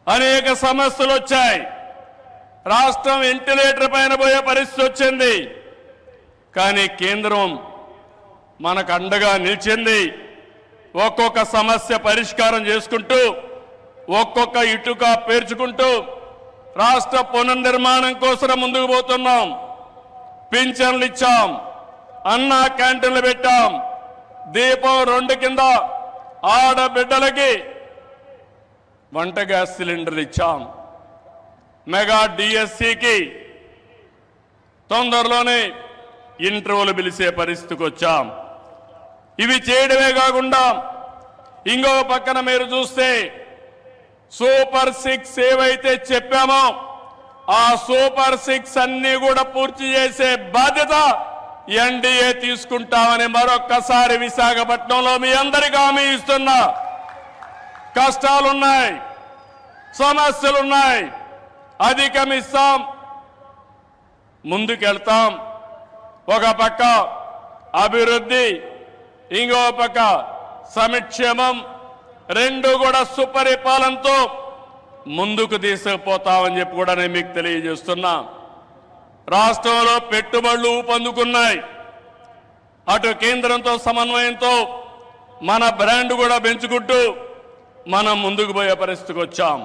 అనేక సమస్యలు వచ్చాయి. రాష్ట్రం వెంటిలేటర్ పైన పోయే పరిస్థితి వచ్చింది. కానీ కేంద్రం మనకు అండగా నిలిచింది. ఒక్కొక్క సమస్య పరిష్కారం చేసుకుంటూ, ఒక్కొక్క ఇటుక పేర్చుకుంటూ రాష్ట్ర పునర్నిర్మాణం కోసం ముందుకు పోతున్నాం. పింఛన్లు ఇచ్చాం, అన్నా క్యాంటీన్లు పెట్టాం, దీపం 2 కింద ఆడబిడ్డలకి వంట గ్యాస్ సిలిండర్లు ఇచ్చాం. మెగా డిఎస్సికి తొందరలోనే ఇంటర్వ్యూలు పిలిచే పరిస్థితికి వచ్చాం. ఇవి చేయడమే కాకుండా ఇంకో పక్కన మీరు చూస్తే సూపర్ 6 ఏవైతే చెప్పామో ఆ సూపర్ 6 అన్ని కూడా పూర్తి చేసే బాధ్యత ఎన్డీఏ తీసుకుంటామని మరొక్కసారి విశాఖపట్నంలో మీ అందరికీ హామీ ఇస్తున్నా. కష్టాలున్నాయి, సమస్యలున్నాయి, అధిగమిస్తాం, ముందుకెళ్తాం. ఒక పక్క అభివృద్ధి, ఇంకో పక్క సంక్షేమం, రెండు కూడా సుపరిపాలనతో ముందుకు తీసుకుపోతామని చెప్పి కూడా నేను మీకు తెలియజేస్తున్నా. రాష్ట్రంలో పెట్టుబడులు ఊపందుకున్నాయి. అటు కేంద్రంతో సమన్వయంతో మన బ్రాండ్ కూడా పెంచుకుంటూ మనం ముందుకు పోయే పరిస్థితికి వచ్చాం.